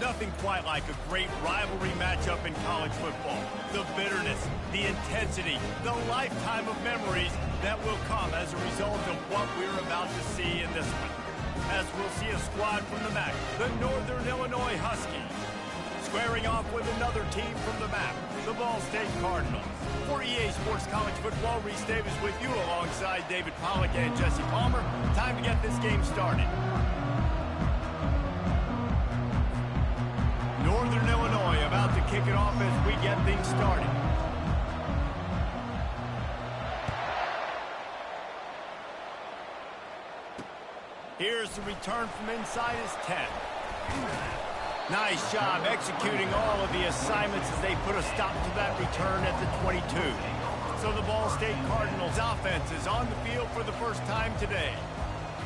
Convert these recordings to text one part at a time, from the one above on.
nothing quite like a great rivalry matchup in college football. The bitterness, the intensity, the lifetime of memories that will come as a result of what we're about to see in this one. As we'll see a squad from the MAC, the Northern Illinois Huskies, squaring off with another team from the MAC, the Ball State Cardinals. For EA Sports College Football, Reese Davis with you alongside David Pollack and Jesse Palmer. Time to get this game started. Northern Illinois about to kick it off as we get things started. Here's the return from inside his 10. Nice job executing all of the assignments as they put a stop to that return at the 22. So the Ball State Cardinals offense is on the field for the first time today.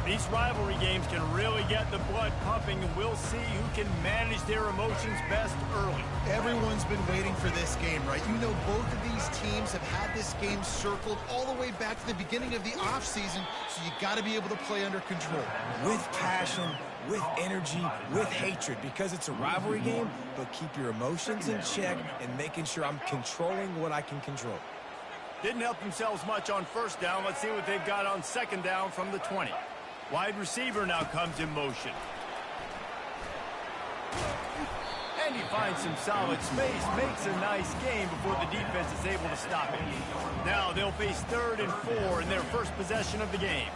These rivalry games can really get the blood pumping, and we'll see who can manage their emotions best early. Everyone's been waiting for this game, right? You know, both of these teams have had this game circled all the way back to the beginning of the offseason, so you got to be able to play under control. With passion, with energy, with hatred, because it's a rivalry game, but keep your emotions in check and making sure I'm controlling what I can control. Didn't help themselves much on first down. Let's see what they've got on second down from the 20. Wide receiver now comes in motion. And he finds some solid space, makes a nice gain before the defense is able to stop it. Now they'll face 3rd and 4 in their first possession of the game.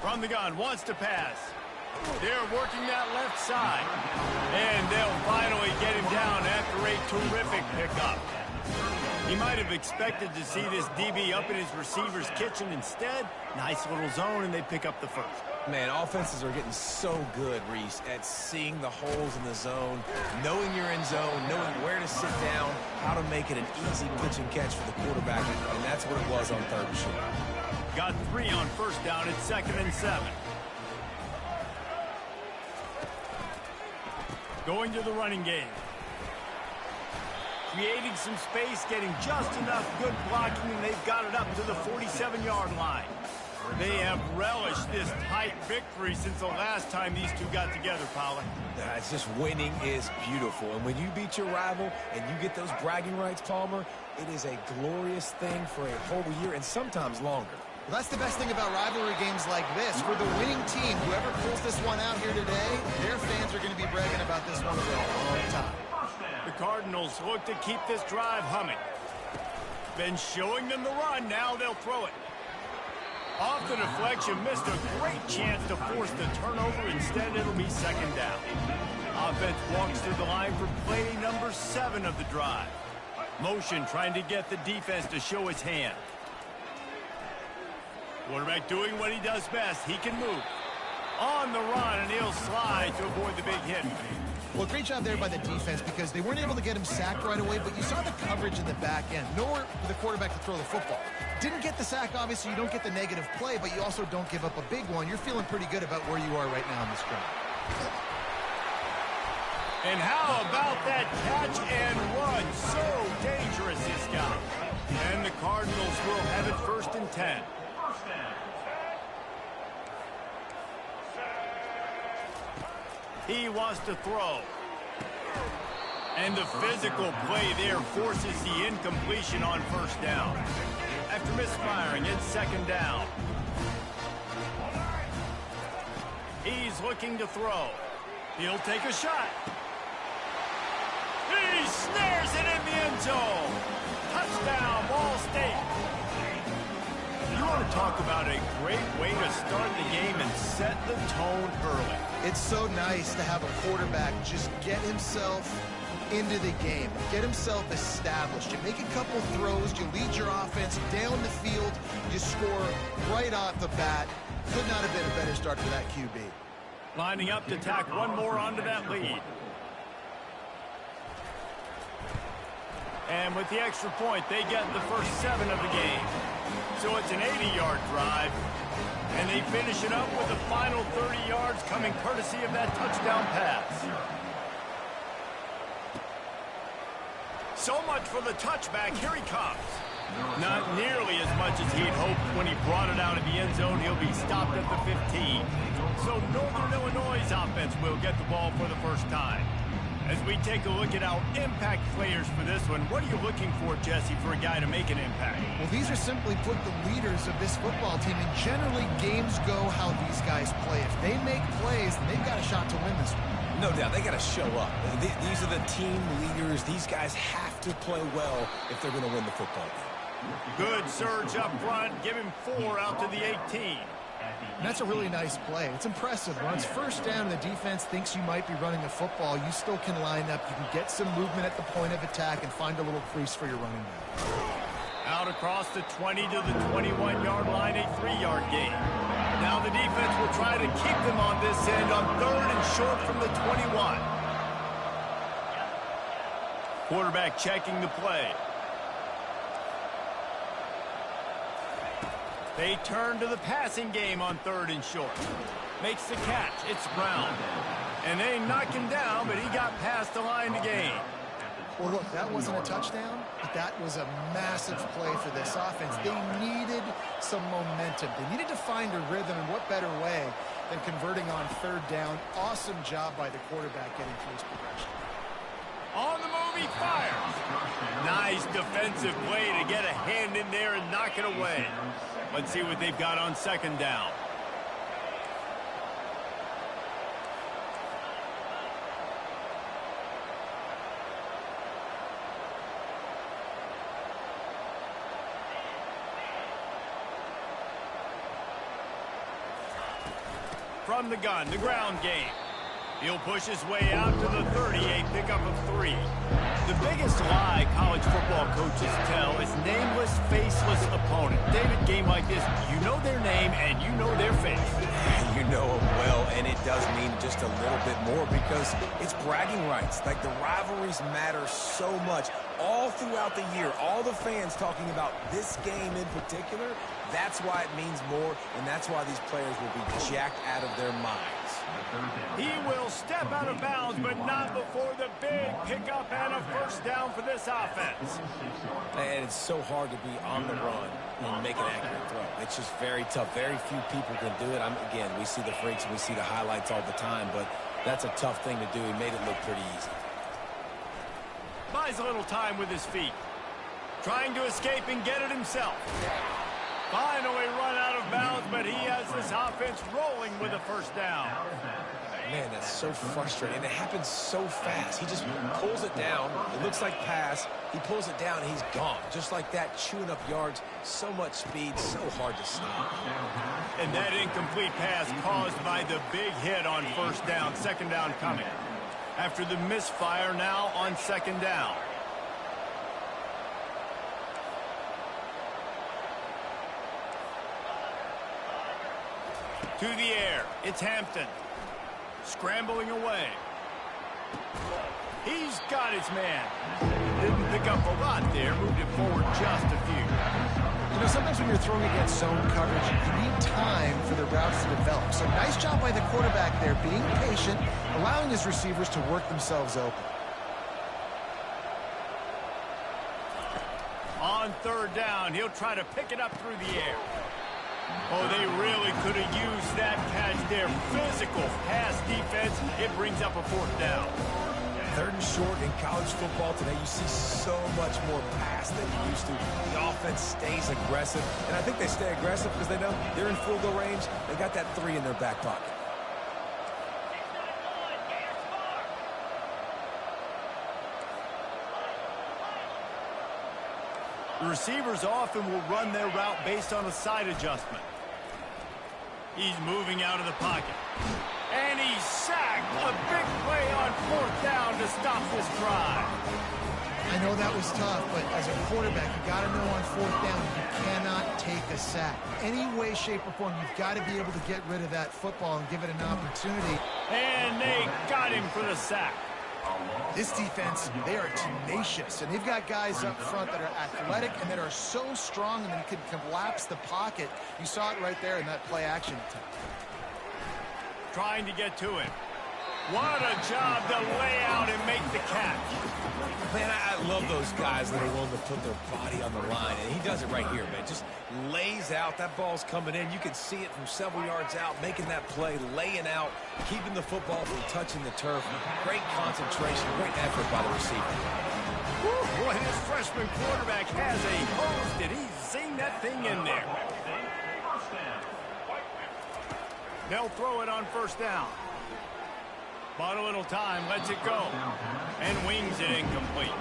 From the gun, wants to pass. They're working that left side. And they'll finally get him down after a terrific pickup. He might have expected to see this DB up in his receiver's kitchen. Instead, nice little zone, and they pick up the first. Man, offenses are getting so good, Reese, at seeing the holes in the zone, knowing you're in zone, knowing where to sit down, how to make it an easy pitch and catch for the quarterback, and that's what it was on 3rd and short. Got 3 on first down at 2nd and 7. Going to the running game. Creating some space, getting just enough good blocking, and they've got it up to the 47-yard line. They have relished this tight victory since the last time these two got together, Pollard. It's just winning is beautiful, and when you beat your rival and you get those bragging rights, Palmer, it is a glorious thing for a whole year and sometimes longer. Well, that's the best thing about rivalry games like this. For the winning team, whoever pulls this one out here today, their fans are going to be bragging about this one for a long time. The Cardinals look to keep this drive humming. Been showing them the run, now they'll throw it. Off the deflection, missed a great chance to force the turnover. Instead, it'll be 2nd down. Offense walks to the line for play number 7 of the drive. Motion trying to get the defense to show his hand. Quarterback doing what he does best. He can move. On the run, and he'll slide to avoid the big hit. Well, great job there by the defense because they weren't able to get him sacked right away, but you saw the coverage in the back end. Nowhere for the quarterback to throw the football. Didn't get the sack, obviously. You don't get the negative play, but you also don't give up a big one. You're feeling pretty good about where you are right now in this drive. And how about that catch and run? So dangerous, this guy. And the Cardinals will have it 1st and 10. He wants to throw. And the physical play there forces the incompletion on first down. After misfiring, it's 2nd down. He's looking to throw. He'll take a shot. He snares it in the end zone. Touchdown, Ball State. You want to talk about a great way to start the game and set the tone early. It's so nice to have a quarterback just get himself into the game, get himself established. You make a couple throws, you lead your offense down the field, you score right off the bat. Could not have been a better start for that QB. Lining up to tack one more onto that lead. And with the extra point, they get the first 7 of the game. So it's an 80-yard drive. And they finish it up with the final 30 yards coming courtesy of that touchdown pass. So much for the touchback. Here he comes. Not nearly as much as he'd hoped when he brought it out of the end zone. He'll be stopped at the 15. So Northern this offense will get the ball for the first time. As we take a look at our impact players for this one, what are you looking for, Jesse, for a guy to make an impact? Well, these are simply put the leaders of this football team, and generally games go how these guys play. If they make plays, then they've got a shot to win this one. No doubt, they got to show up. These are the team leaders. These guys have to play well if they're going to win the football game. Good surge up front. Give him 4 out to the 18. And that's a really nice play. It's impressive. When it's first down and the defense thinks you might be running a football, you still can line up. You can get some movement at the point of attack and find a little crease for your running back. Out across the 20 to the 21-yard line, a 3-yard gain. Now the defense will try to keep them on this end on 3rd and short from the 21. Quarterback checking the play. They turn to the passing game on 3rd and short. Makes the catch. It's Brown. And they knock him down, but he got past the line to gain. Well, look, that wasn't a touchdown, but that was a massive play for this offense. They needed some momentum. They needed to find a rhythm, and what better way than converting on 3rd down. Awesome job by the quarterback getting through his progression. On the move, he fires. Nice defensive play to get a hand in there and knock it away. Let's see what they've got on 2nd down. From the gun, the ground game. He'll push his way out to the 30, a pickup of 3. The biggest lie college football coaches tell is nameless, faceless opponent. David, game like this, you know their name and you know their face. You know them well, and it does mean just a little bit more because it's bragging rights. Like, the rivalries matter so much all throughout the year. All the fans talking about this game in particular, that's why it means more, and that's why these players will be jacked out of their minds. He will step out of bounds, but not before the big pickup and a 1st down for this offense. And it's so hard to be on the run and make an accurate throw. It's just very tough. Very few people can do it. Again, we see the freaks and we see the highlights all the time, but that's a tough thing to do. He made it look pretty easy. Buys a little time with his feet. Trying to escape and get it himself. Finally run out of bounds, but he has this offense rolling with a 1st down. Man, that's so frustrating. And it happens so fast. He just pulls it down. It looks like pass. He pulls it down, and he's gone. Just like that, chewing up yards. So much speed, so hard to stop. And that incomplete pass caused by the big hit on 1st down. 2nd down coming. After the misfire, now on 2nd down. To the air. It's Hampton. Scrambling away. He's got his man. Didn't pick up a lot there. Moved it forward just a few. You know, sometimes when you're throwing against zone coverage, you need time for the routes to develop. So nice job by the quarterback there, being patient, allowing his receivers to work themselves open. On 3rd down, he'll try to pick it up through the air. Oh, they really could have used that catch there. Physical pass defense. It brings up a 4th down. 3rd and short in college football today. You see so much more pass than you used to. The offense stays aggressive, and I think they stay aggressive because they know they're in field goal range. They got that 3 in their back pocket. The receivers often will run their route based on a side adjustment. He's moving out of the pocket. And he's sacked. A big play on 4th down to stop this drive. I know that was tough, but as a quarterback, you got to know on 4th down, you cannot take a sack. Any way, shape, or form, you've got to be able to get rid of that football and give it an opportunity. And they got him for the sack. This defense, they are tenacious, and they've got guys up front that are athletic and that are so strong and that can collapse the pocket. You saw it right there in that play action attempt. Trying to get to him. What a job to lay out and make the catch. Man, I love those guys that are willing to put their body on the line, and he does it right here, man. Just lays out. That ball's coming in. You can see it from several yards out, making that play, laying out, keeping the football from touching the turf. Great concentration, great effort by the receiver. Woo, boy, this freshman quarterback has a hose. Did he zing that thing in there? They'll throw it on first down. Bought a little time, lets it go, and wings it incomplete.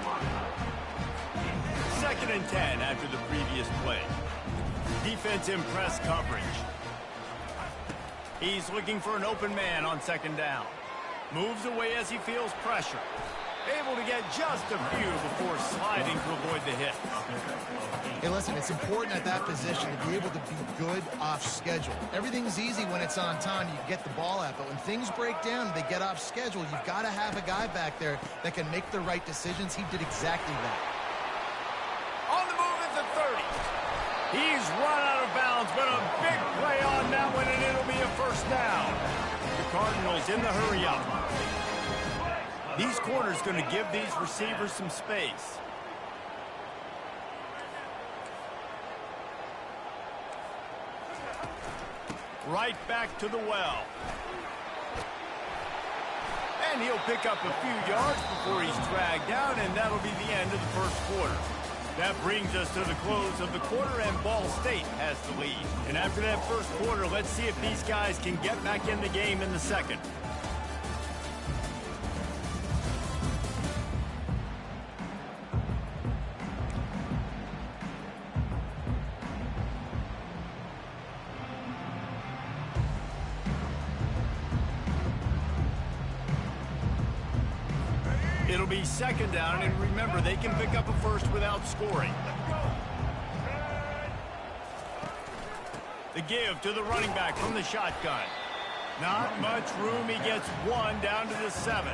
2nd and 10 after the previous play. Defense in press coverage. He's looking for an open man on 2nd down. Moves away as he feels pressure. Able to get just a few before sliding to avoid the hit. Hey, listen, it's important at that position to be able to be good off schedule. Everything's easy when it's on time, you get the ball out. But when things break down, they get off schedule, you've got to have a guy back there that can make the right decisions. He did exactly that. On the move at the 30. He's run out of bounds, but a big play on that one, and it'll be a first down. The Cardinals in the hurry up. These corners going to give these receivers some space. Right back to the well. And he'll pick up a few yards before he's dragged down, and that'll be the end of the first quarter. That brings us to the close of the quarter, and Ball State has the lead. And after that first quarter, let's see if these guys can get back in the game in the second. It'll be 2nd down, and remember, they can pick up a first without scoring. The give to the running back from the shotgun. Not much room. He gets one down to the 7.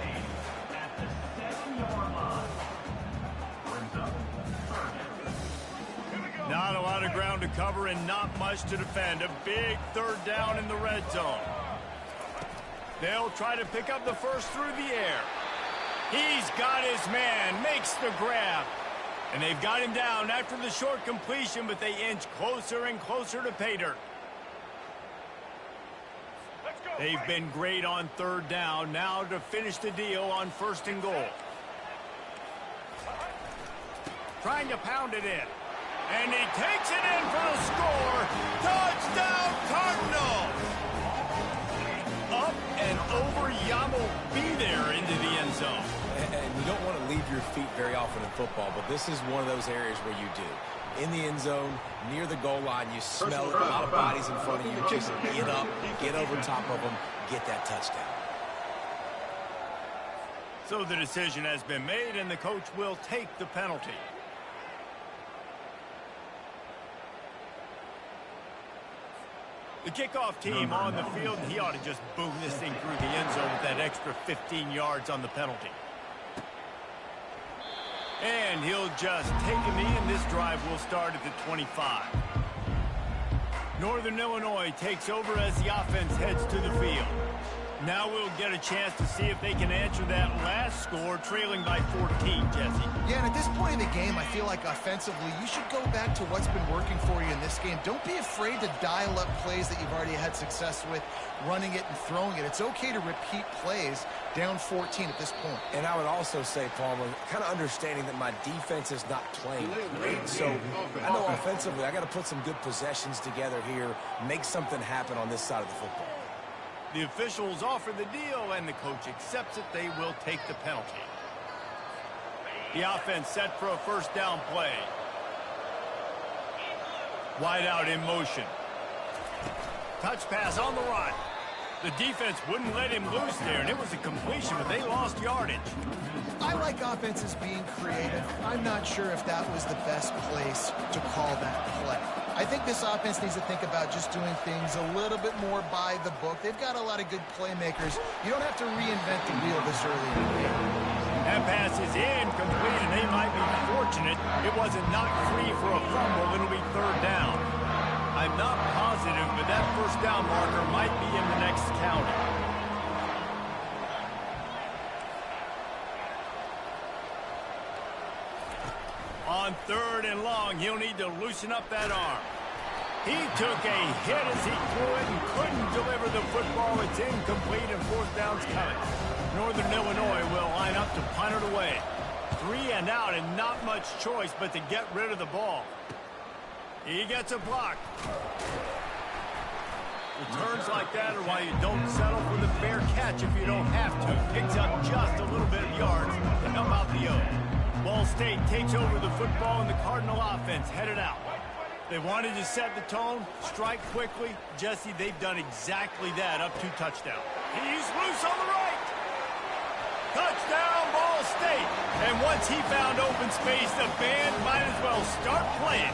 Not a lot of ground to cover and not much to defend. A big 3rd down in the red zone. They'll try to pick up the first through the air. He's got his man, makes the grab. And they've got him down after the short completion, but they inch closer and closer to pay dirt. They've been great on 3rd down. Now to finish the deal on 1st and goal. Trying to pound it in. And he takes it in for the score. Touchdown, Cardinals! Up and over, Yamo be there into the end zone. And you don't want to leave your feet very often in football, but this is one of those areas where you do. In the end zone, near the goal line, you smell it, a lot of bodies in front of you. Just get up, get over top of them, get that touchdown. So the decision has been made, and the coach will take the penalty. The kickoff team on the field, he ought to just boom this thing through the end zone with that extra 15 yards on the penalty. And he'll just take a knee, and this drive will start at the 25. Northern Illinois takes over as the offense heads to the field. Now we'll get a chance to see if they can answer that last score, trailing by 14, Jesse. Yeah, and at this point in the game, I feel like offensively, you should go back to what's been working for you in this game. Don't be afraid to dial up plays that you've already had success with, running it and throwing it. It's okay to repeat plays down 14 at this point. And I would also say, Palmer, kind of understanding that my defense is not playing great. So I know offensively, I got to put some good possessions together here, make something happen on this side of the football. The officials offer the deal, and the coach accepts it. They will take the penalty. The offense set for a first down play. Wide out in motion. Touch pass on the run. The defense wouldn't let him loose there, and it was a completion, but they lost yardage. I like offenses being creative. I'm not sure if that was the best place to call that play. I think this offense needs to think about just doing things a little bit more by the book. They've got a lot of good playmakers. You don't have to reinvent the wheel this early in the game. That pass is incomplete, and they might be fortunate it wasn't knocked free for a fumble. It'll be 3rd down. I'm not positive, but that first down marker might be in the next county. On 3rd and long, he'll need to loosen up that arm. He took a hit as he threw it and couldn't deliver the football. It's incomplete and 4th down's coming. Northern Illinois will line up to punt it away. 3 and out and not much choice but to get rid of the ball. He gets a block. Returns like that are why you don't settle for the fair catch if you don't have to. Picks up just a little bit of yards to help out the Oaks. Ball State takes over the football and the Cardinal offense headed out. They wanted to set the tone, strike quickly. Jesse, they've done exactly that up to touchdown. He's loose on the right. Touchdown, Ball State. And once he found open space, the band might as well start playing.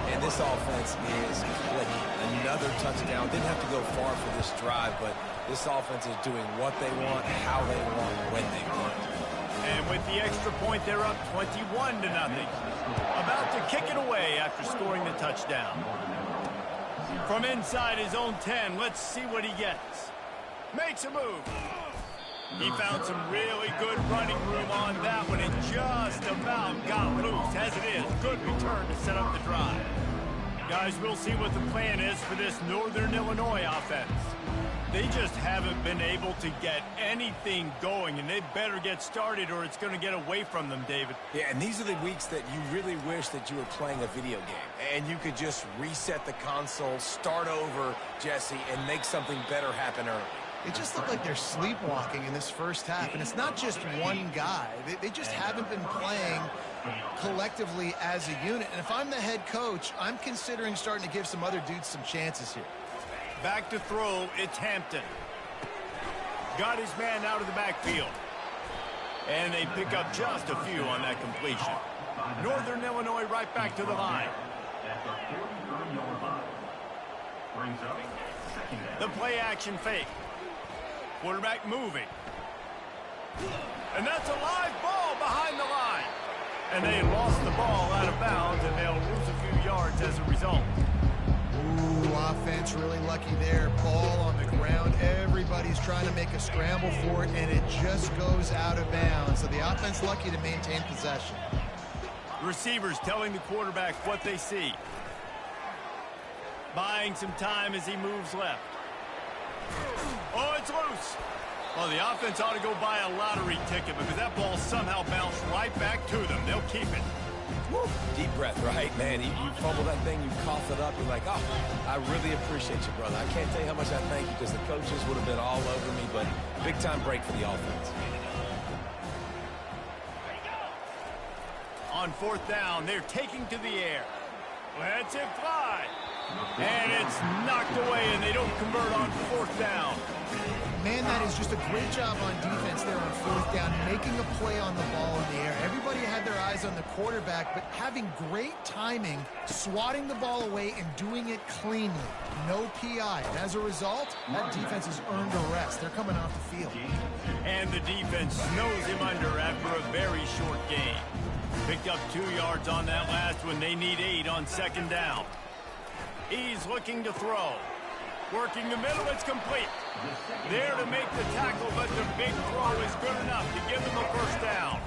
And this offense is clicking. Another touchdown. Didn't have to go far for this drive, but this offense is doing what they want, how they want, when they want. And with the extra point, they're up 21-0. About to kick it away after scoring the touchdown. From inside his own 10, let's see what he gets. Makes a move. He found some really good running room on that one and just about got loose. As it is, good return to set up the drive. Guys, we'll see what the plan is for this Northern Illinois offense. They just haven't been able to get anything going, and they better get started or it's going to get away from them, David. Yeah, and these are the weeks that you really wish that you were playing a video game, and you could just reset the console, start over, Jesse, and make something better happen early. It just looked like they're sleepwalking in this first half, and it's not just one guy. They just haven't been playing collectively as a unit. And if I'm the head coach, I'm considering starting to give some other dudes some chances here. Back to throw, it's Hampton. Got his man out of the backfield. And they pick up just a few on that completion. Northern Illinois right back to the line. The play action fake. Quarterback moving. And that's a live ball behind the line. And they lost the ball out of bounds, and they'll lose a few yards as a result. Ooh, offense really lucky there. Ball on the ground. Everybody's trying to make a scramble for it, and it just goes out of bounds. So the offense lucky to maintain possession. Receivers telling the quarterback what they see. Buying some time as he moves left. Oh, it's loose. Well, the offense ought to go buy a lottery ticket because that ball somehow bounced right back to them. They'll keep it. Woo. Deep breath, right, man? You fumble that thing, you cough it up, you're like, oh, I really appreciate you, brother. I can't tell you how much I thank you because the coaches would have been all over me, but big-time break for the offense. On 4th down, they're taking to the air. Lets it fly. And it's knocked away, and they don't convert on 4th down. Man, that is just a great job on defense there on 4th down, making a play on the ball in the air. Everybody had their eyes on the quarterback, but having great timing, swatting the ball away, and doing it cleanly. No PI. And as a result, that defense has earned a rest. They're coming off the field. And the defense snows him under after a very short gain. Picked up 2 yards on that last one. They need 8 on 2nd down. He's looking to throw. Working the middle, it's complete. There to make the tackle, but the big throw is good enough to give them a 1st down.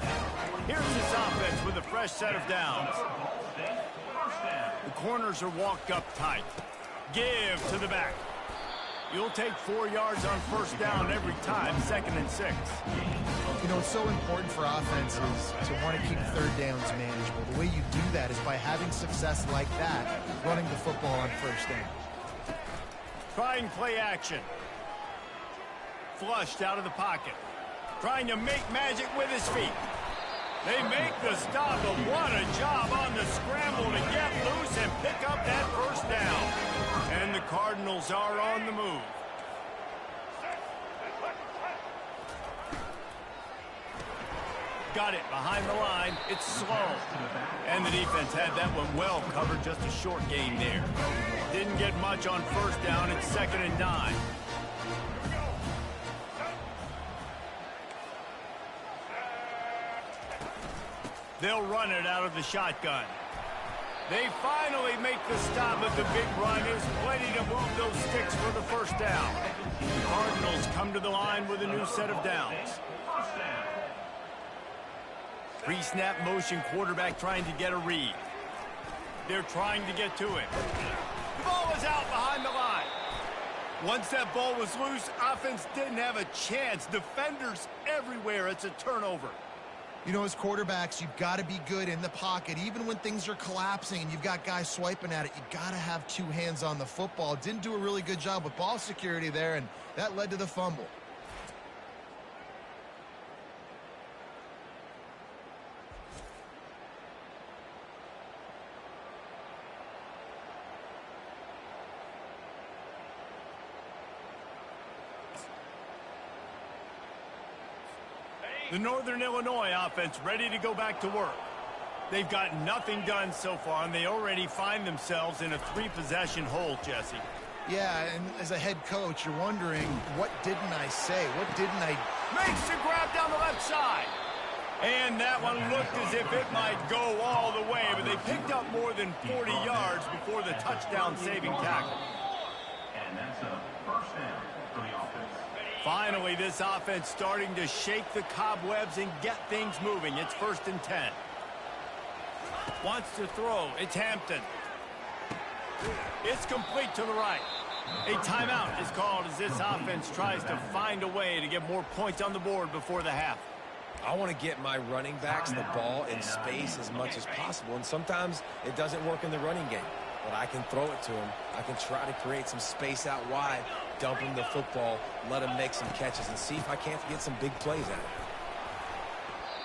Here's this offense with a fresh set of downs. The corners are walked up tight. Give to the back. You'll take 4 yards on 1st down every time, 2nd and 6. You know, it's so important for offenses to want to keep 3rd downs manageable. The way you do that is by having success like that, running the football on 1st down. Trying play action. Flushed out of the pocket. Trying to make magic with his feet. They make the stop, but what a job on the scramble to get loose and pick up that 1st down. And the Cardinals are on the move. Got it behind the line. It's slow. And the defense had that one well covered. Just a short gain there. Didn't get much on 1st down. It's 2nd and 9. They'll run it out of the shotgun. They finally make the stop, but the big run is plenty to move those sticks for the 1st down. The Cardinals come to the line with a new set of downs. Pre-snap motion quarterback trying to get a read. They're trying to get to him. The ball is out behind the line. Once that ball was loose, offense didn't have a chance. Defenders everywhere. It's a turnover. You know, as quarterbacks, you've got to be good in the pocket. Even when things are collapsing and you've got guys swiping at it, you've got to have two hands on the football. Didn't do a really good job with ball security there, and that led to the fumble. The Northern Illinois offense ready to go back to work. They've got nothing done so far, and they already find themselves in a three-possession hole, Jesse. Yeah, and as a head coach, you're wondering, what didn't I say? What didn't I... Makes the grab down the left side. And that one looked as if it might go all the way, but they picked up more than 40 yards before the touchdown-saving tackle. And that's a first down for the offense. Finally, this offense starting to shake the cobwebs and get things moving. It's 1st and 10. Wants to throw. It's Hampton. It's complete to the right. A timeout is called as this offense tries to find a way to get more points on the board before the half. I want to get my running backs the ball in space as much as possible, and sometimes it doesn't work in the running game. But I can throw it to him. I can try to create some space out wide, dump him the football, let him make some catches, and see if I can't get some big plays out of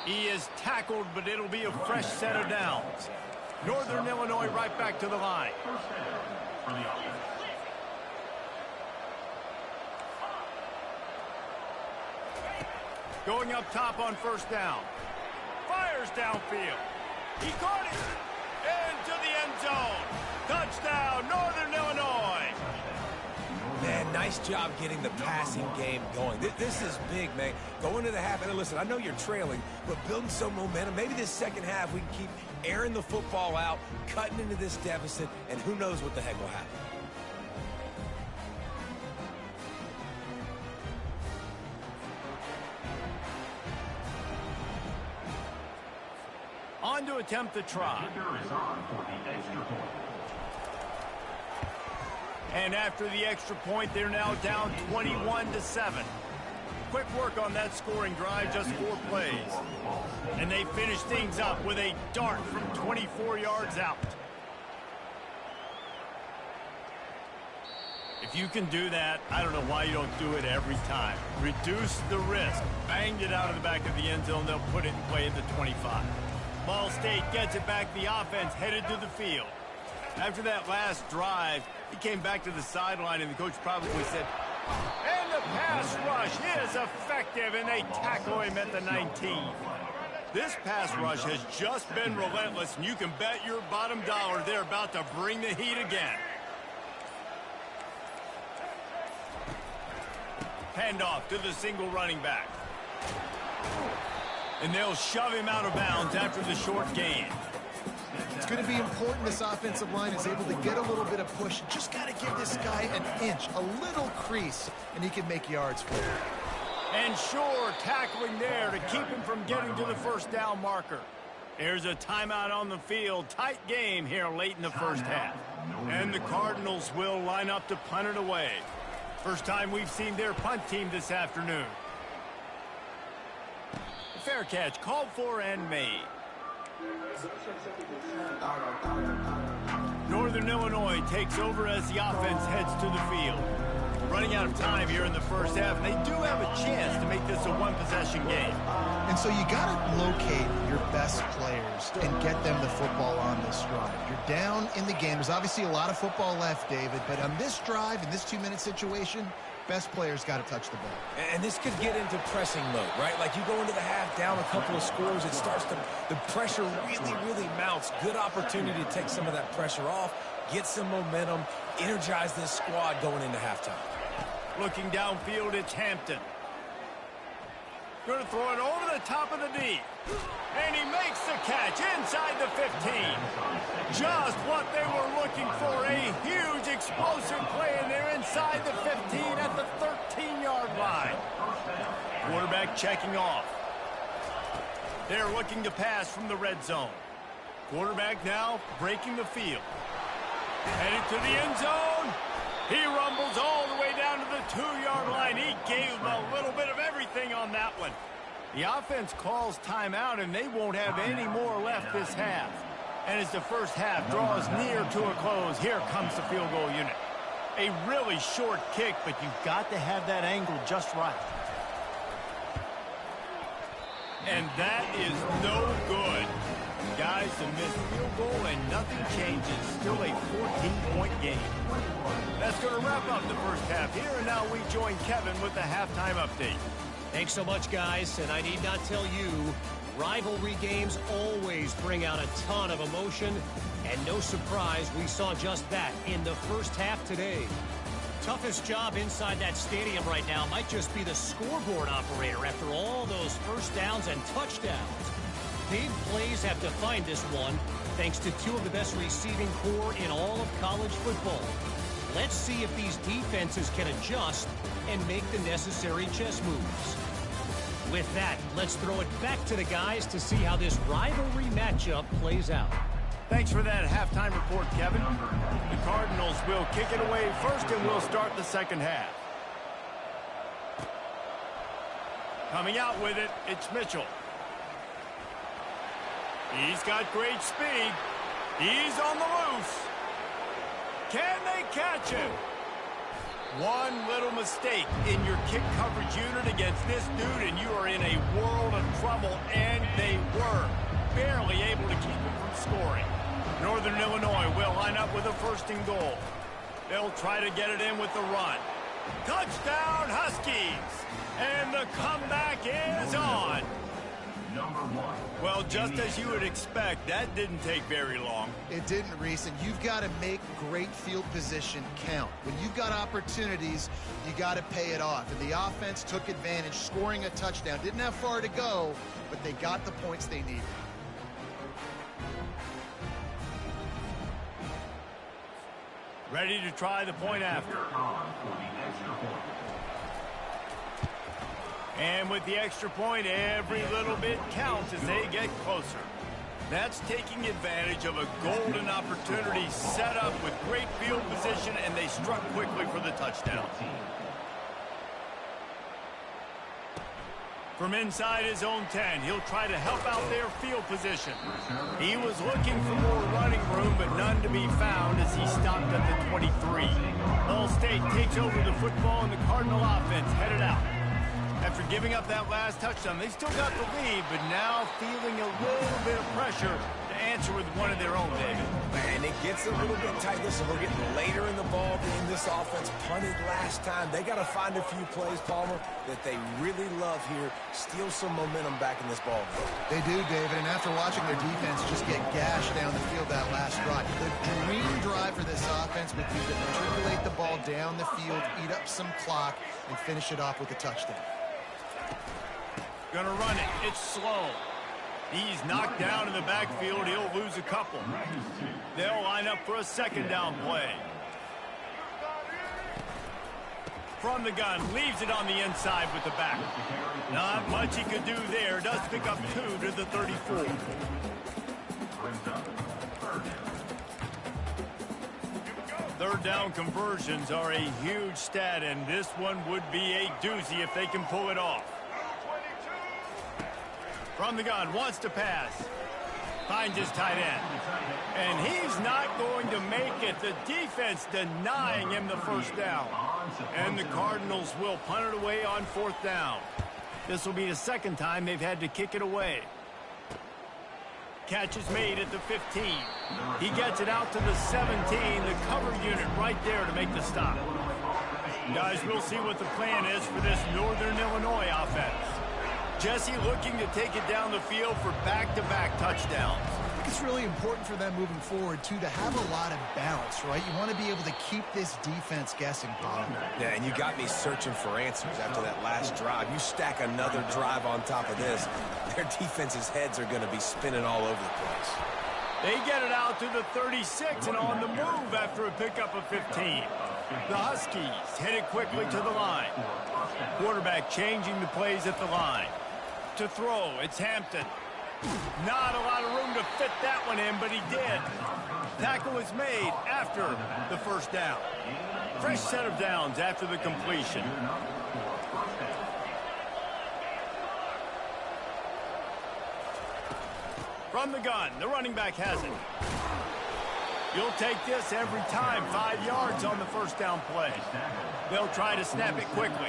it. He is tackled, but it'll be a fresh set of downs. Northern Illinois right back to the line. First down for the offense. Going up top on 1st down. Fires downfield. He caught it. Into the end zone. Touchdown, Northern Illinois. Man, nice job getting the passing game going. This is big, man. Go into the half, and listen, I know you're trailing, but building some momentum. Maybe this second half we can keep airing the football out, cutting into this deficit, and who knows what the heck will happen. On to attempt the try. Kicker is on for the extra point. And after the extra point, they're now down 21-7. Quick work on that scoring drive, just 4 plays. And they finish things up with a dart from 24 yards out. If you can do that, I don't know why you don't do it every time. Reduce the risk. Banged it out of the back of the end zone. They'll put it in play at the 25. Ball State gets it back. The offense headed to the field. After that last drive, he came back to the sideline, and the coach probably said, and the pass rush is effective, and they tackle him at the 19. This pass rush has just been relentless, and you can bet your bottom dollar they're about to bring the heat again. Handoff to the single running back. And they'll shove him out of bounds after the short gain. It's going to be important this offensive line is able to get a little bit of push. Just got to give this guy an inch, a little crease, and he can make yards for you. And sure, tackling there to keep him from getting to the 1st down marker. There's a timeout on the field. Tight game here late in the 1st half. And the Cardinals will line up to punt it away. First time we've seen their punt team this afternoon. Fair catch called for and made. Northern Illinois takes over as the offense heads to the field. Running out of time here in the 1st half, and they do have a chance to make this a one-possession game. And so you got to locate your best players and get them the football on this drive. You're down in the game. There's obviously a lot of football left, David, but on this drive, in this 2-minute situation, best players got to touch the ball. And this could get into pressing mode, right? Like you go into the half down a couple of scores, it starts to, the pressure really mounts. Good opportunity to take some of that pressure off, get some momentum, energize this squad going into halftime. Looking downfield, it's Hampton. Going to throw it over the top of the D. And he makes the catch inside the 15. Just what they were looking for, a huge explosive play, and they're inside the 15 at the 13-yard line. Quarterback checking off. They're looking to pass from the red zone. Quarterback now breaking the field. Headed to the end zone. He rumbles all the way down to the 2-yard line. He gave him a little bit of everything on that one. The offense calls timeout, and they won't have any more left this half. And as the first half draws near to a close, here comes the field goal unit. A really short kick, but you've got to have that angle just right. And that is no good. Guys, a missed field goal and nothing changes. Still a 14-point game. That's going to wrap up the first half here, and now we join Kevin with the halftime update. Thanks so much, guys, and I need not tell you, rivalry games always bring out a ton of emotion, and no surprise we saw just that in the first half today. Toughest job inside that stadium right now might just be the scoreboard operator after all those first downs and touchdowns. Big plays have defined this one, thanks to two of the best receiving core in all of college football. Let's see if these defenses can adjust and make the necessary chess moves. With that, let's throw it back to the guys to see how this rivalry matchup plays out. Thanks for that halftime report, Kevin. The Cardinals will kick it away first, and we'll start the second half. Coming out with it, it's Mitchell. He's got great speed. He's on the loose. Can they catch him? One little mistake in your kick coverage unit against this dude, and you are in a world of trouble, and they were barely able to keep him from scoring. Northern Illinois will line up with a first and goal. They'll try to get it in with the run. Touchdown, Huskies! And the comeback is on. Well, just as you would expect, that didn't take very long. It didn't, Reese, and you've got to make great field position count. When you've got opportunities, you got to pay it off. And the offense took advantage, scoring a touchdown. Didn't have far to go, but they got the points they needed. Ready to try the point after. And with the extra point, every little bit counts as they get closer. That's taking advantage of a golden opportunity set up with great field position, and they struck quickly for the touchdown. From inside his own 10, he'll try to help out their field position. He was looking for more running room, but none to be found as he stopped at the 23. Ball State takes over the football, and the Cardinal offense headed out. After giving up that last touchdown, they still got the lead, but now feeling a little bit of pressure to answer with one of their own, David. And it gets a little bit tight. Listen, we're getting later in the ball game. This offense punted last time. They got to find a few plays, Palmer, that they really love here. Steal some momentum back in this ball game. They do, David, and after watching their defense just get gashed down the field that last drive, the dream drive for this offense would be to matriculate the ball down the field, eat up some clock, and finish it off with a touchdown. Gonna run it. It's slow. He's knocked down in the backfield. He'll lose a couple. They'll line up for a second down play. From the gun, leaves it on the inside with the back. Not much he could do there. Does pick up 2 to the 34. Third down conversions are a huge stat, and this one would be a doozy if they can pull it off. From the gun, wants to pass. Finds his tight end. And he's not going to make it. The defense denying him the first down. And the Cardinals will punt it away on fourth down. This will be the second time they've had to kick it away. Catch is made at the 15. He gets it out to the 17. The cover unit right there to make the stop. Guys, we'll see what the plan is for this Northern Illinois offense. Jesse looking to take it down the field for back-to-back touchdowns. I think it's really important for them moving forward, too, to have a lot of balance, right? You want to be able to keep this defense guessing, Bob. Yeah, and you got me searching for answers after that last drive. You stack another drive on top of this, their defense's heads are going to be spinning all over the place. They get it out to the 36 and on the move after a pickup of 15. The Huskies headed quickly to the line. Quarterback changing the plays at the line. To throw, it's Hampton. Not a lot of room to fit that one in, but he did. Tackle is made after the first down. Fresh set of downs after the completion. From the gun, the running back has it. You'll take this every time. 5 yards on the first down play. They'll try to snap it quickly.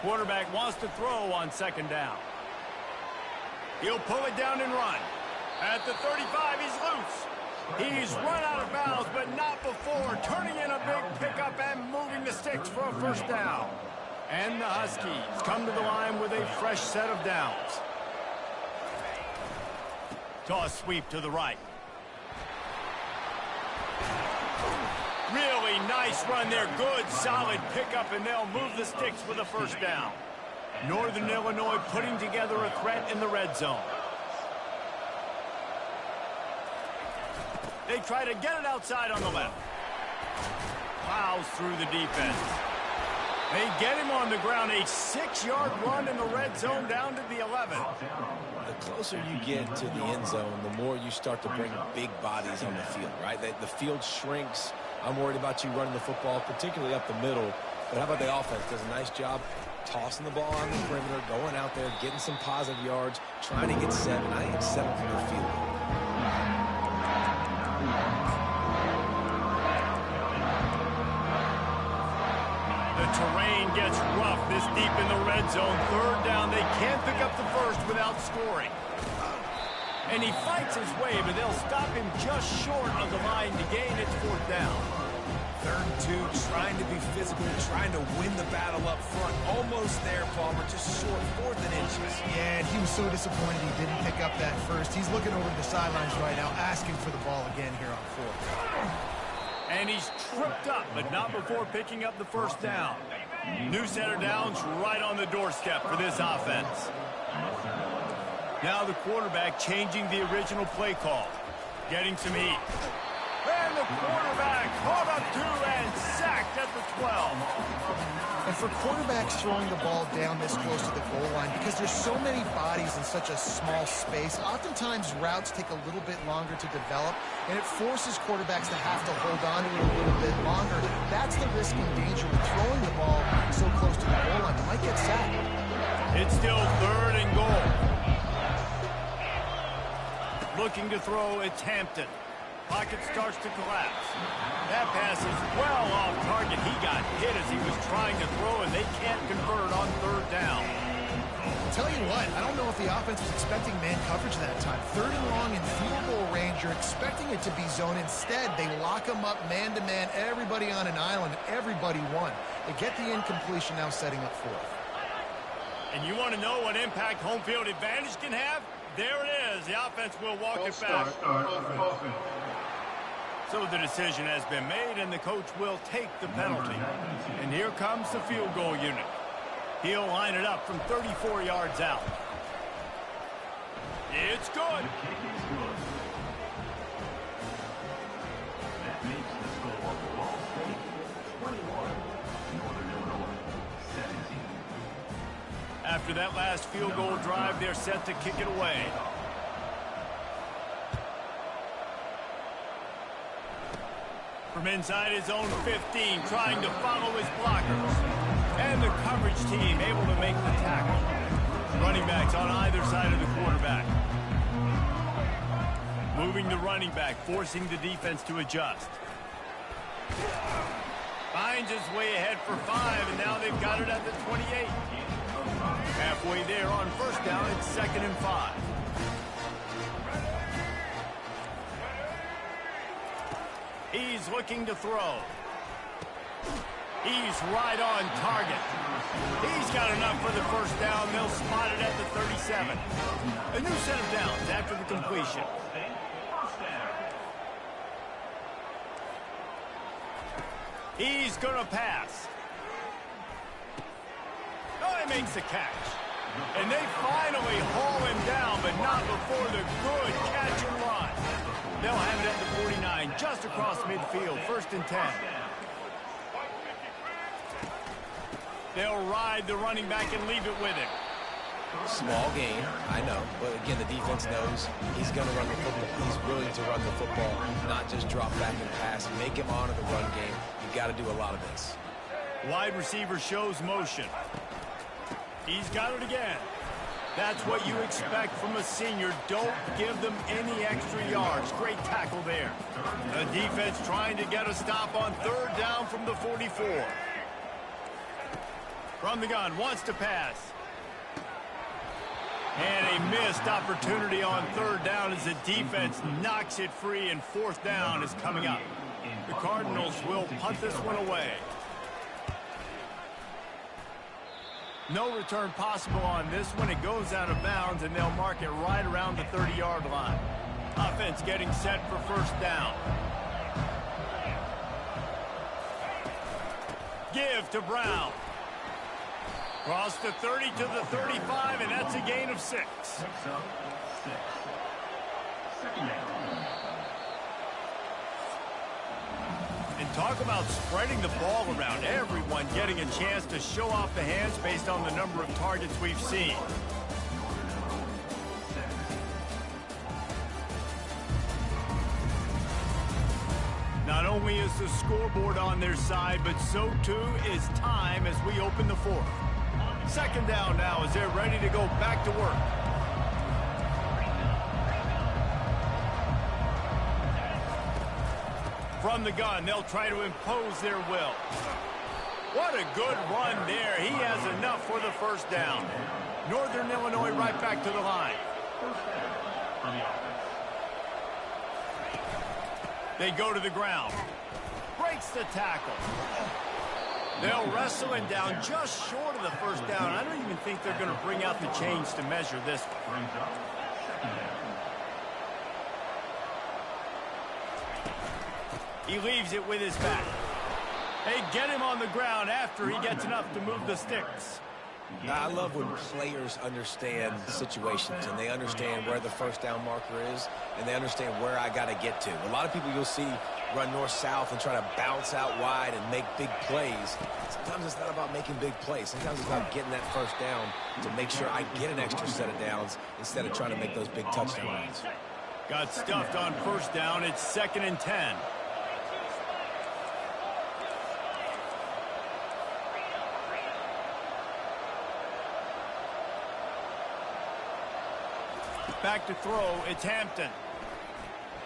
Quarterback wants to throw on second down. He'll pull it down and run. At the 35, he's loose. He's run out of bounds, but not before turning in a big pickup and moving the sticks for a first down. And the Huskies come to the line with a fresh set of downs. Toss sweep to the right. Really nice run there. Good, solid pickup, and they'll move the sticks with a first down. Northern Illinois putting together a threat in the red zone. They try to get it outside on the left. Plows through the defense. They get him on the ground. A 6-yard run in the red zone down to the 11. The closer you get to the end zone, the more you start to bring big bodies on the field, right? The field shrinks. I'm worried about you running the football, particularly up the middle. But how about the offense? Does a nice job tossing the ball on the perimeter, going out there, getting some positive yards, trying to get 7. I think 7 from the field. The terrain gets rough this deep in the red zone. Third down, they can't pick up the first without scoring. And he fights his way, but they'll stop him just short of the line to gain its fourth down. 3rd and 2, trying to be physical, trying to win the battle up front. Almost there, Palmer, just short, 4th and inches. Yeah, and he was so disappointed he didn't pick up that first. He's looking over the sidelines right now, asking for the ball again here on 4th. And he's tripped up, but not before picking up the first down. New set of downs right on the doorstep for this offense. Now the quarterback changing the original play call. Getting some heat. And the quarterback caught up to and sacked at the 12. And for quarterbacks throwing the ball down this close to the goal line, because there's so many bodies in such a small space, oftentimes routes take a little bit longer to develop, and it forces quarterbacks to have to hold on to it a little bit longer. That's the risk and danger with throwing the ball so close to the goal line. You might get sacked. It's still 3rd and goal. Looking to throw, it's Hampton. Pocket starts to collapse. That pass is well off target. He got hit as he was trying to throw, and they can't convert on 3rd down. I'll tell you what, I don't know if the offense was expecting man coverage that time. 3rd and long in field goal range, you're expecting it to be zone. Instead, they lock them up man-to-man, everybody on an island, everybody won. They get the incompletion, now setting up 4th. And you want to know what impact home field advantage can have? There it is. The offense will walk it back. So the decision has been made, and the coach will take the penalty. And here comes the field goal unit. He'll line it up from 34 yards out. It's good. The kick is good. That makes the score Ball State 21, Northern Illinois 17. After that last field goal drive, they're set to kick it away. From inside his own 15, trying to follow his blockers. And the coverage team able to make the tackle. Running backs on either side of the quarterback. Moving the running back, forcing the defense to adjust. Finds his way ahead for 5, and now they've got it at the 28. Halfway there on first down, it's 2nd and 5. He's looking to throw. He's right on target. He's got enough for the first down. They'll spot it at the 37. A new set of downs after the completion. He's going to pass. Oh, he makes the catch. And they finally haul him down, but not before the good catch and run. They'll have it at the 49, just just across midfield, 1st and 10. They'll ride the running back and leave it with him. Small game, I know, but again, the defense knows he's going to run the football. He's willing to run the football, not just drop back and pass. Make him honor the run game. You've got to do a lot of this. Wide receiver shows motion. He's got it again. That's what you expect from a senior. Don't give them any extra yards. Great tackle there. The defense trying to get a stop on 3rd down from the 44. From the gun, wants to pass. And a missed opportunity on 3rd down as the defense knocks it free, and 4th down is coming up. The Cardinals will punt this one away. No return possible on this one. It goes out of bounds, and they'll mark it right around the 30-yard line. Offense getting set for 1st down. Give to Brown. Cross the 30 to the 35, and that's a gain of 6. And talk about spreading the ball around. Everyone getting a chance to show off the hands based on the number of targets we've seen. Not only is the scoreboard on their side, but so too is time as we open the 4th. 2nd down now as they're ready to go back to work. From the gun, they'll try to impose their will. What a good run there. He has enough for the 1st down. Northern Illinois right back to the line. They go to the ground. Breaks the tackle. They'll wrestle him down just short of the 1st down. I don't even think they're going to bring out the chains to measure this one. He leaves it with his back. They get him on the ground after he gets enough to move the sticks. Now, I love when players understand situations and they understand where the 1st down marker is and they understand where I got to get to. A lot of people you'll see run north-south and try to bounce out wide and make big plays. Sometimes it's not about making big plays. Sometimes it's about getting that 1st down to make sure I get an extra set of downs instead of trying to make those big touchdown runs. Got stuffed on 1st down. It's 2nd and 10. Back to throw, it's Hampton.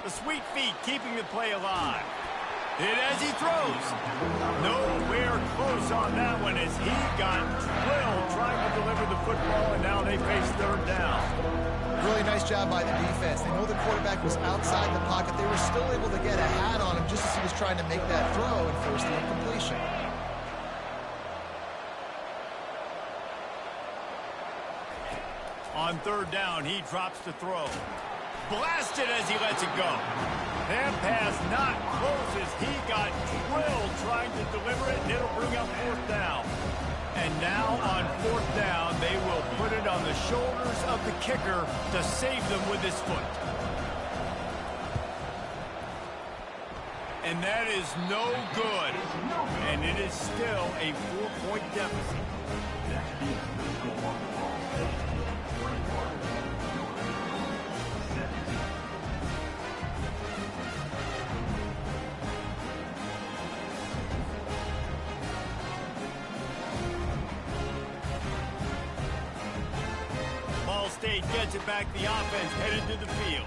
The sweet feet keeping the play alive. And as he throws, nowhere close on that one as he got drilled trying to deliver the football, and now they face 3rd down. Really nice job by the defense. They know the quarterback was outside the pocket. They were still able to get a hat on him just as he was trying to make that throw and force the incompletion. On 3rd down, he drops the throw. Blasted as he lets it go. That pass not close as he got drilled trying to deliver it, and it'll bring up 4th down. And now on 4th down, they will put it on the shoulders of the kicker to save them with his foot. And that is no good. And it is still a 4-point deficit. State gets it back. The offense headed to the field.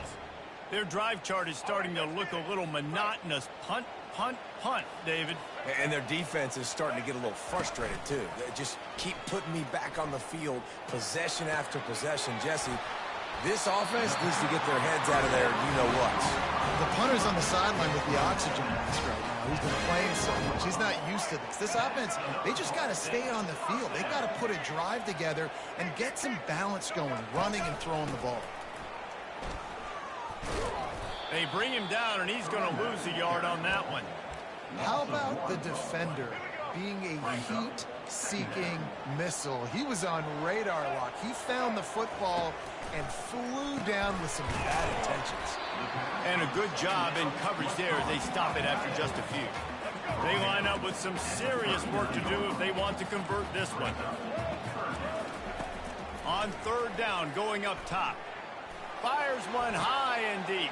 Their drive chart is starting to look a little monotonous. Punt, punt, punt, David. And their defense is starting to get a little frustrated, too. They just keep putting me back on the field, possession after possession. Jesse, this offense needs to get their heads out of there, you-know-what. The punter's on the sideline with the oxygen mask right now. He's been playing so much. He's not used to this. This offense, they just got to stay on the field. They got to put a drive together and get some balance going, running and throwing the ball. They bring him down, and he's going to lose a yard on that one. How about the defender being a heat-seeking missile? He was on radar lock. He found the football and flew down with some bad intentions. And a good job in coverage there as they stop it after just a few. They line up with some serious work to do if they want to convert this one. On third down, going up top. Fires one high and deep.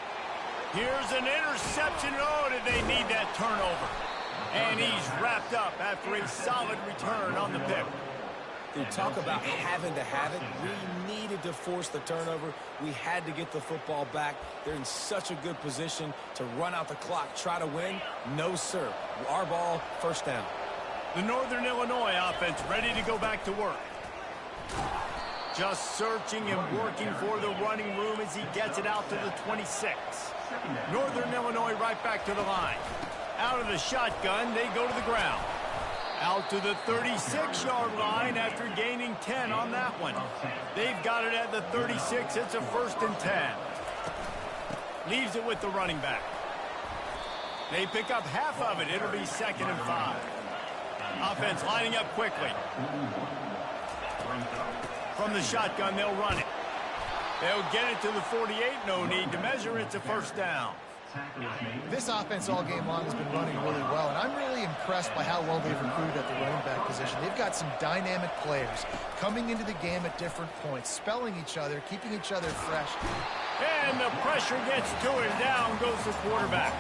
Here's an interception. Oh, did they need that turnover? And he's wrapped up after a solid return on the pick. Dude, talk about having to have it. We needed to force the turnover. We had to get the football back. They're in such a good position to run out the clock, try to win. No, sir. Our ball, first down. The Northern Illinois offense ready to go back to work. Just searching and working for the running room as he gets it out to the 26. Northern Illinois right back to the line. Out of the shotgun, they go to the ground. Out to the 36-yard line after gaining 10 on that one. They've got it at the 36. It's a 1st and 10. Leaves it with the running back. They pick up half of it. It'll be 2nd and 5. Offense lining up quickly. From the shotgun, they'll run it. They'll get it to the 48. No need to measure. It's a 1st down. This offense all game long has been running really well, and I'm really impressed by how well they've recruited at the running back position. They've got some dynamic players coming into the game at different points, spelling each other, keeping each other fresh. And the pressure gets to it. Down goes the quarterback.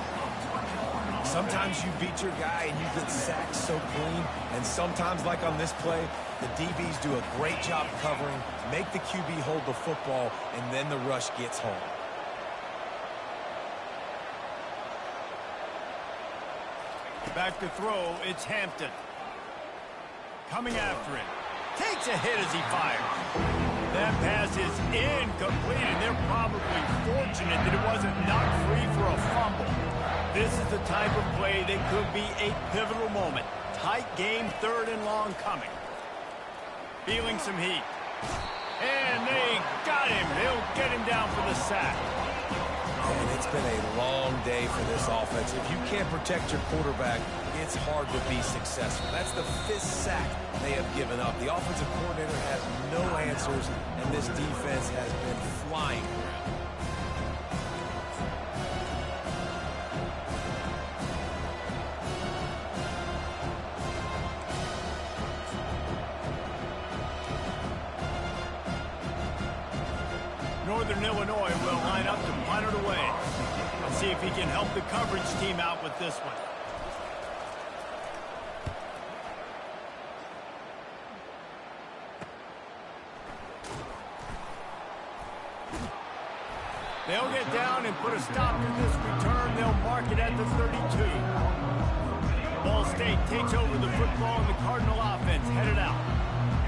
Sometimes you beat your guy and you get sacked so clean, and sometimes, like on this play, the DBs do a great job covering, make the QB hold the football, and then the rush gets home. Back to throw, it's Hampton. Coming after him. Takes a hit as he fires. That pass is incomplete, and they're probably fortunate that it wasn't knocked free for a fumble. This is the type of play that could be a pivotal moment. Tight game, 3rd and long coming. Feeling some heat. And they got him. They'll get him down for the sack. And it's been a long day for this offense. If you can't protect your quarterback, it's hard to be successful. That's the 5th sack they have given up. The offensive coordinator has no answers, and this defense has been flying around. Northern Illinois will line up to punt it away. Let's see if he can help the coverage team out with this one. They'll get down and put a stop to this return. They'll mark it at the 32. Ball State takes over the football, and the Cardinal offense headed out.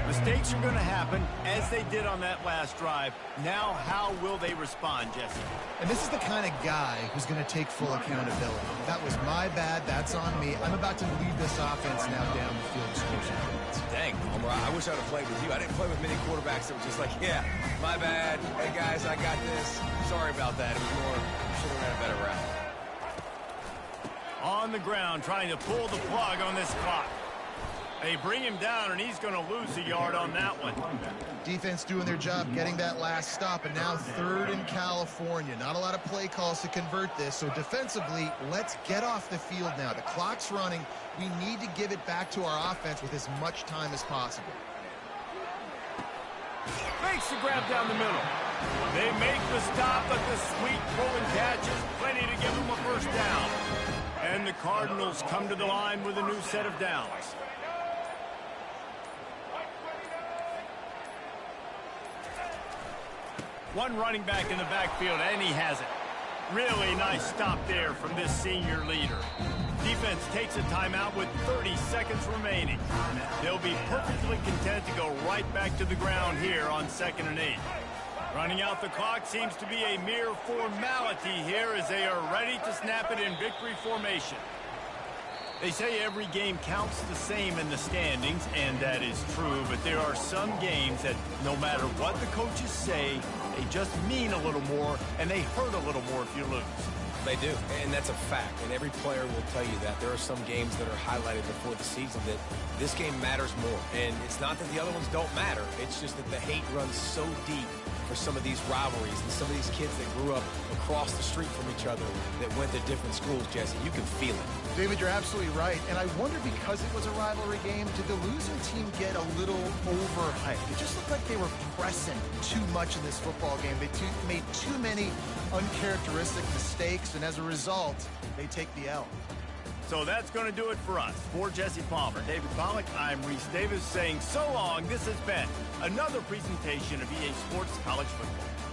Mistakes are going to happen, as they did on that last drive. Now, how will they respond, Jesse? And this is the kind of guy who's going to take full accountability. That was my bad. That's on me. I'm about to lead this offense now down the field. Dang, Palmer, I wish I'd have played with you. I didn't play with many quarterbacks that were just like, yeah, my bad. Hey, guys, I got this. Sorry about that. It was more, should have ran a better route. On the ground, trying to pull the plug on this clock. They bring him down, and he's going to lose a yard on that one. Defense doing their job, getting that last stop, and now 3rd in California. Not a lot of play calls to convert this, so defensively, let's get off the field now. The clock's running. We need to give it back to our offense with as much time as possible. Makes the grab down the middle. They make the stop, but the sweet pull and catch is plenty to give them a 1st down. And the Cardinals come to the line with a new set of downs. One running back in the backfield, and he has it. Really nice stop there from this senior leader. Defense takes a timeout with 30 seconds remaining. They'll be perfectly content to go right back to the ground here on 2nd and 8. Running out the clock seems to be a mere formality here as they are ready to snap it in victory formation. They say every game counts the same in the standings, and that is true, but there are some games that no matter what the coaches say, they just mean a little more, and they hurt a little more if you lose. They do, and that's a fact, and every player will tell you that. There are some games that are highlighted before the season that this game matters more, and it's not that the other ones don't matter. It's just that the hate runs so deep for some of these rivalries and some of these kids that grew up across the street from each other that went to different schools, Jesse. You can feel it. David, you're absolutely right, and I wonder, because it was a rivalry game, did the losing team get a little overhyped? It just looked like they were pressing too much in this football game. They made too many uncharacteristic mistakes, and as a result, they take the L. So that's going to do it for us. For Jesse Palmer, David Pollack, I'm Reese Davis saying so long. This has been another presentation of EA Sports College Football.